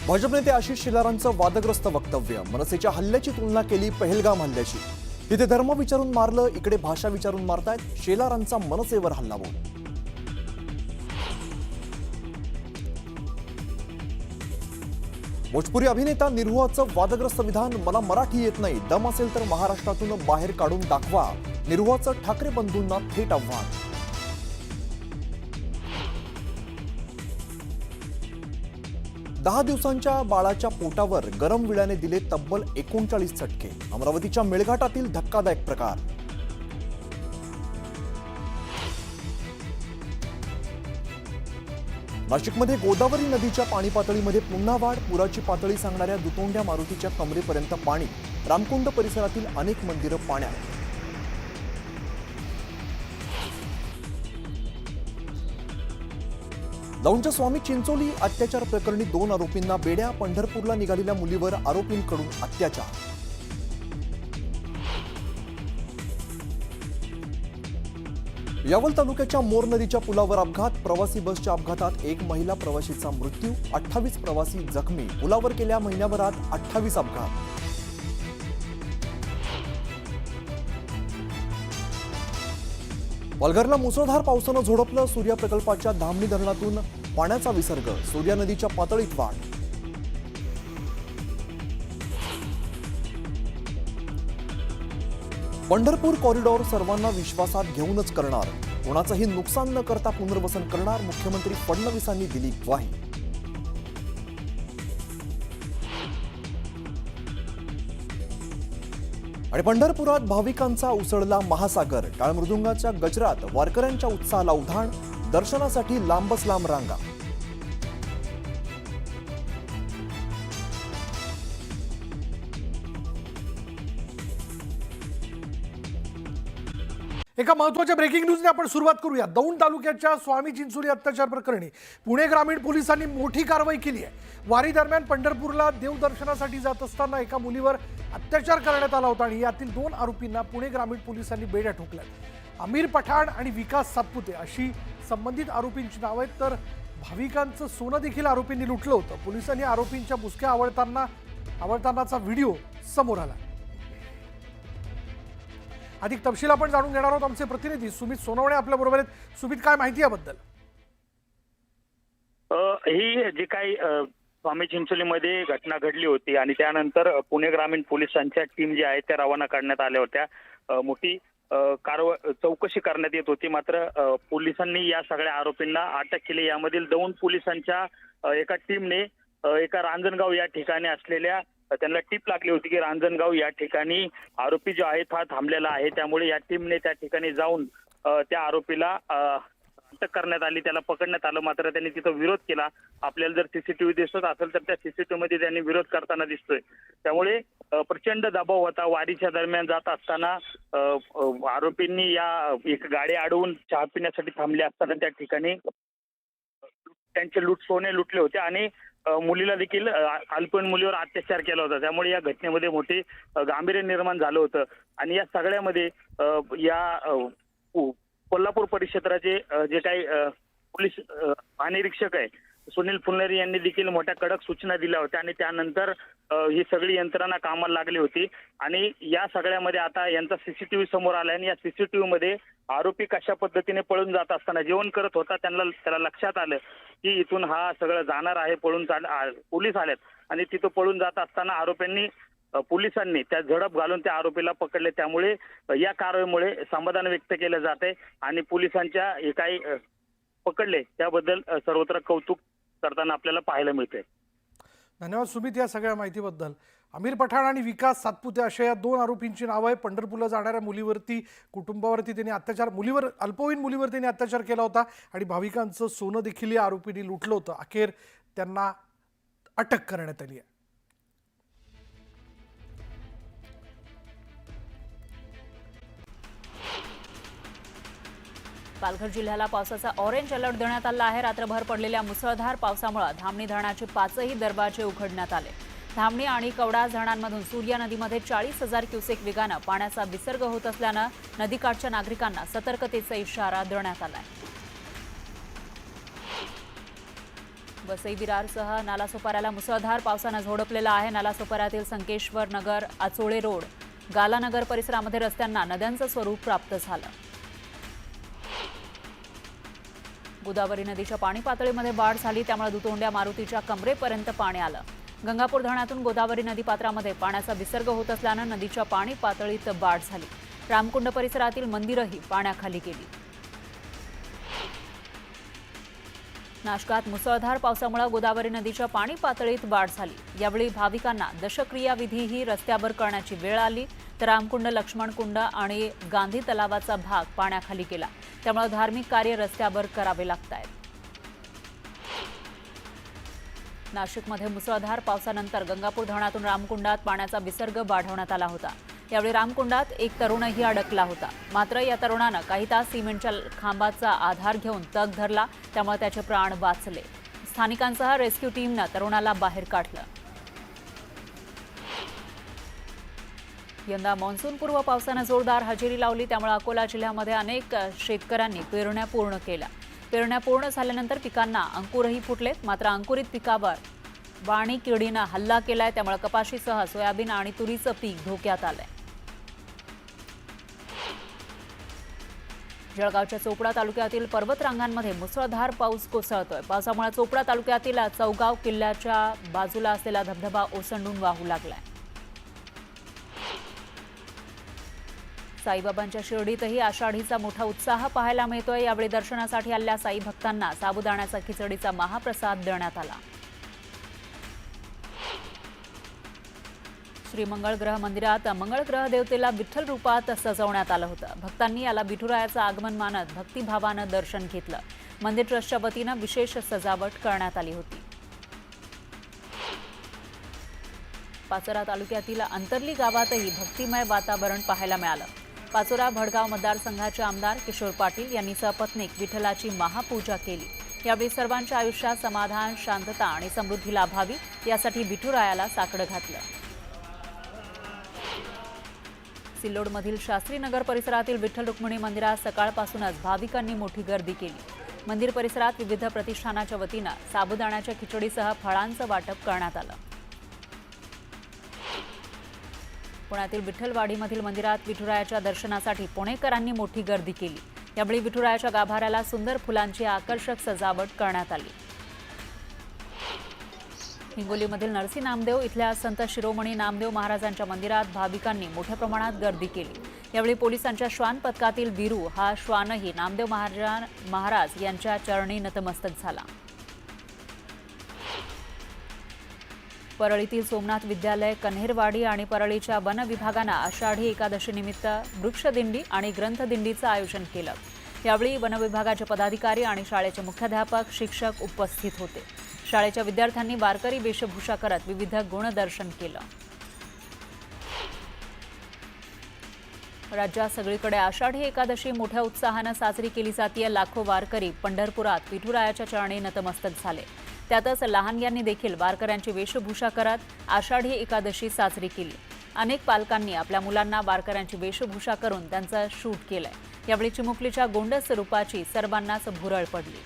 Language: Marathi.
भाजप नेते आशिष शेलारांचं वादग्रस्त वक्तव्य. मनसेच्या हल्ल्याची तुलना केली पहलगाम हल्ल्याशी. तिथे धर्म विचारून मारलं, इकडे भाषा विचारून मारतायत. शेलारांचा मनसेवर हल्लाबोल. भोजपुरी अभिनेता निरुहाचं वादग्रस्त विधान. मला मराठी येत नाही, दम असेल तर महाराष्ट्रातून बाहेर काढून दाखवा. निरुहाचं ठाकरे बंधूंना थेट आव्हान. 10 दिवसांच्या बाळाच्या पोटावर गरम विळ्याने दिले तब्बल 39 चटके. अमरावतीच्या मेळघाटातील धक्कादायक प्रकार. नाशिकमध्ये गोदावरी नदीच्या पाणी पातळीमध्ये पुन्हा वाढ. पुराची पातळी सांगणाऱ्या दुतोंड्या मारुतीच्या कमरेपर्यंत पाणी. रामकुंड परिसरातील अनेक मंदिरं पाण्यात. दौंडच्या स्वामी चिंचोली अत्याचार प्रकरणी 2 आरोपींना बेड्या. पंढरपूरला निघालेल्या मुलीवर आरोपींकडून अत्याचार. यावल तालुक्याच्या मोर नदीच्या पुलावर अपघात. प्रवासी बसच्या अपघातात 1 महिला प्रवाशीचा मृत्यू. 28 प्रवासी जखमी. पुलावर गेल्या महिन्याभरात 28 अपघात. पालघरला मुसळधार पावसानं झोडपलं. सूर्या प्रकल्पाच्या धामणी धरणातून पाण्याचा विसर्ग. सूर्या नदीच्या पातळीत वाढ. पंढरपूर कॉरिडॉर सर्वांना विश्वासात घेऊनच करणार. कोणाचंही नुकसान न करता पुनर्वसन करणार. मुख्यमंत्री फडणवीसांनी दिली ग्वाही. आणि पंढरपुरात भाविकांचा उसळला महासागर. टाळ मृदुंगाच्या गजरात वारकऱ्यांच्या उत्साहाला उधाण. दर्शनासाठी लांबच लांब रांगा. एका महत्त्वाच्या ब्रेकिंग न्यूजने आपण सुरुवात करूया. दौंड तालुक्याच्या स्वामी चिंचोली अत्याचार प्रकरणी पुणे ग्रामीण पोलिसांनी मोठी कारवाई केली आहे. वारी दरम्यान पंढरपूरला देवदर्शनासाठी जात असताना एका मुलीवर अत्याचार करण्यात आला होता आणि यातील 2 आरोपींना पुणे ग्रामीण पोलिसांनी बेड्या ठोकल्या. आमिर पठाण आणि विकास सातपुते अशी संबंधित आरोपींची नावं आहेत. तर भाविकांचं सोनं देखील आरोपींनी लुटलं होतं. पोलिसांनी आरोपींच्या मुसक्या आवळतानाचा व्हिडिओ समोर आला. अधिक तपशील आपण जाणून घेणार आहोत. आमचे प्रतिनिधी सुमित सोनवणे आपल्या बरोबर आहेत. सुमित, काय माहिती याबद्दल? ही जी काही स्वामी चिंचोलीमध्ये घटना घडली होती आणि त्यानंतर पुणे ग्रामीण पोलिसांच्या टीम ज्या आहेत त्या रवाना करण्यात आल्या होत्या. मोठी चौकशी करण्यात येत होती. मात्र पोलिसांनी या सगळ्या आरोपींना अटक केली. यामधील दौंड पोलिसांच्या एका टीमने एका रांजणगाव या ठिकाणी असलेल्या, त्यांना टीप लागली होती की रांजणगाव या ठिकाणी आरोपी जो आहेत हा थांबलेला आहे. त्यामुळे या टीमने त्या ठिकाणी जाऊन त्या आरोपीला अटक करण्यात आली, त्याला पकडण्यात आलं. मात्र त्यांनी तिथं विरोध केला. आपल्याला जर सीसीटीव्ही दिसत असेल तर त्या सीसीटीव्ही मध्ये त्यांनी विरोध करताना दिसतोय. त्यामुळे प्रचंड दबाव होता. वारीच्या दरम्यान जात असताना आरोपींनी एक गाडी अडवून चहा पिण्यासाठी थांबले असताना त्या ठिकाणी त्यांचे सोने लुटले होते आणि मुलीला देखील अल्पवयीन मुलीवर अत्याचार केला होता. त्यामुळे या घटनेमध्ये मोठे गांभीर्य निर्माण झालं होतं. आणि या सगळ्यामध्ये या कोल्हापूर परिक्षेत्राचे जे काही पोलीस महानिरीक्षक आहे सुनील फुलनेरी यांनी देखील मोठ्या कडक सूचना दिल्या होत्या आणि त्यानंतर ही सगळी यंत्रणा कामाला लागली होती. आणि या सगळ्यामध्ये आता यांचा सीसीटीव्ही समोर आला आणि या सीसीटीव्ही मध्ये आरोपी कशा पद्धतीने पळून जात असताना जेवण करत होता त्याला लक्षात आलं की इथून हा सगळं जाणार आहे. पोलीस आलेत आणि तिथं पळून जात असताना पोलिसांनी त्या झडप घालून त्या आरोपीला पकडले. त्यामुळे या कारवाईमुळे समाधान व्यक्त केलं जात आहे आणि पोलिसांच्या हे काही पकडले त्याबद्दल सर्वत्र कौतुक करताना आपल्याला पाहायला मिळते. धन्यवाद सुमित या सगळ्या माहितीबद्दल. आमिर पठाण आणि विकास सातपुते अशा या 2 आरोपींची नावं आहे. पंढरपूरला जाणाऱ्या कुटुंबावरती त्यांनी मुलीवर अल्पवयीन मुलीवर त्यांनी अत्याचार केला होता आणि भाविकांचं सोनं देखील या आरोपींनी लुटलं होतं. अखेर त्यांना अटक करण्यात आली आहे. पालघर जिल्ह्याला पावसाचा ऑरेंज अलर्ट देण्यात आला आहे. रात्रभर पडलेल्या मुसळधार पावसामुळे धामणी धरणाचे 5ही दरवाजे उघडण्यात आले. धामणी आणि कवडा धरणांमधून सूर्या नदीमध्ये 40,000 क्युसेक वेगानं पाण्याचा विसर्ग होत असल्यानं नदीकाठच्या नागरिकांना सतर्कतेचा इशारा देण्यात आला आहे. वसई विरारसह नालासोपाऱ्याला मुसळधार पावसानं झोडपलेला आहे. नालासोपाऱ्यातील संकेश्वर नगर, आचोळे रोड, गालानगर परिसरामध्ये रस्त्यांना नद्यांचं स्वरूप प्राप्त झालं. गोदावरी नदीच्या पाणी पातळीमध्ये वाढ झाली, त्यामुळे दुतोंड्या मारुतीच्या कमरेपर्यंत पाणी आलं. गंगापूर धरणातून गोदावरी नदीपात्रामध्ये पाण्याचा विसर्ग होत असल्यानं नदीच्या पाणी पातळीत वाढ झाली. रामकुंड परिसरातील मंदिरंही पाण्याखाली गेली. नाशकात मुसळधार पावसामुळे गोदावरी नदीच्या पाणी पातळीत वाढ झाली. यावेळी भाविकांना दशक्रिया विधीही रस्त्यावर करण्याची वेळ आली. तर रामकुंड, लक्ष्मणकुंड आणि गांधी तलावाचा भाग पाण्याखाली गेला. त्यामुळे धार्मिक कार्य रस्त्यावर करावे लागत आहेत. नाशिकमध्ये मुसळधार पावसानंतर गंगापूर धरणातून रामकुंडात पाण्याचा विसर्ग वाढवण्यात आला होता. यावेळी रामकुंडात एक तरुणही अडकला होता. मात्र या तरुणानं काही तास सिमेंटच्या खांबाचा आधार घेऊन तग धरला, त्यामुळे त्याचे प्राण वाचले. स्थानिकांसह रेस्क्यू टीमनं तरुणाला बाहेर काढलं. यंदा मान्सूनपूर्व पावसानं जोरदार हजेरी लावली, त्यामुळे अकोला जिल्ह्यामध्ये अनेक शेतकऱ्यांनी पेरण्या पूर्ण केल्या. पेरण्या पूर्ण झाल्यानंतर पिकांना अंकुरही फुटलेत. मात्र अंकुरित पिकावर वाणी किडीनं हल्ला केलाय, त्यामुळे कपाशीसह सोयाबीन आणि तुरीचं पीक धोक्यात आलंय. जळगावच्या चोपडा तालुक्यातील पर्वतरांगांमध्ये मुसळधार पाऊस कोसळतोय. पावसामुळे चोपडा तालुक्यातील चौगाव किल्ल्याच्या बाजूला असलेला धबधबा ओसंडून वाहू लागलाय. साईबाबांच्या शिर्डीतही आषाढीचा मोठा उत्साह पाहायला मिळतोय. यावेळी दर्शनासाठी आलेल्या साई भक्तांना साबुदाण्याचा खिचडीचा महाप्रसाद देण्यात आला. श्री मंगळग्रह मंदिरात मंगळग्रह देवतेला विठ्ठल रूपात सजवण्यात आलं होतं. भक्तांनी याला विठुरायाचं आगमन मानत भक्तिभावानं दर्शन घेतलं. मंदिर ट्रस्टच्या वतीनं विशेष सजावट करण्यात आली होती. पाचोरा तालुक्यातील अंतर्ली गावातही भक्तिमय वातावरण पाहायला मिळालं. पाचोरा भडगाव मतदारसंघाचे आमदार किशोर पाटील यांनी सपत्नीक विठ्ठलाची महापूजा केली. यावेळी सर्वांच्या आयुष्यात समाधान, शांतता आणि समृद्धी लाभावी यासाठी विठुरायाला साकडं घातलं. सिल्लोडमधील शास्त्रीनगर परिसरातील विठ्ठल रुक्मिणी मंदिरात सकाळपासूनच भाविकांनी मोठी गर्दी केली. मंदिर परिसरात विविध प्रतिष्ठानाच्या वतीनं साबुदाण्याच्या खिचडीसह फळांचं वाटप करण्यात आलं. पुण्यातील विठ्ठलवाडीमधील मंदिरात विठुरायाच्या दर्शनासाठी पुणेकरांनी मोठी गर्दी केली. यावेळी विठुरायाच्या गाभाऱ्याला सुंदर फुलांची आकर्षक सजावट करण्यात आली. हिंगोलीमधील नरसी नामदेव इथल्या संत शिरोमणी नामदेव महाराजांच्या मंदिरात भाविकांनी मोठ्या प्रमाणात गर्दी केली. यावेळी पोलिसांच्या श्वान पथकातील वीरू हा श्वानही नामदेव महाराज यांच्या चरणी नतमस्तक झाला. परळीतील सोमनाथ विद्यालय, कन्हेरवाडी आणि परळीच्या वन विभागानं आषाढी एकादशीनिमित्त वृक्षदिंडी आणि ग्रंथदिंडीचं आयोजन केलं. यावेळी वन विभागाचे पदाधिकारी आणि शाळेचे मुख्याध्यापक, शिक्षक उपस्थित होते. शाळेच्या विद्यार्थ्यांनी वारकरी वेशभूषा करत विविध गुणदर्शन केलं. राज्यात सगळीकडे आषाढी एकादशी मोठ्या उत्साहानं साजरी केली जाते. लाखो वारकरी पंढरपुरात विठुरायाच्या चरणी नतमस्तक झाले. त्यातच लहानग्यांनी देखील वारकऱ्यांची वेशभूषा करत आषाढी एकादशी साजरी केली. अनेक पालकांनी आपल्या मुलांना वारकऱ्यांची वेशभूषा करून त्यांचं शूट केलंय. यावेळी चिमुकलीच्या गोंडस रूपाची सर्वांनाच भुरळ पडली.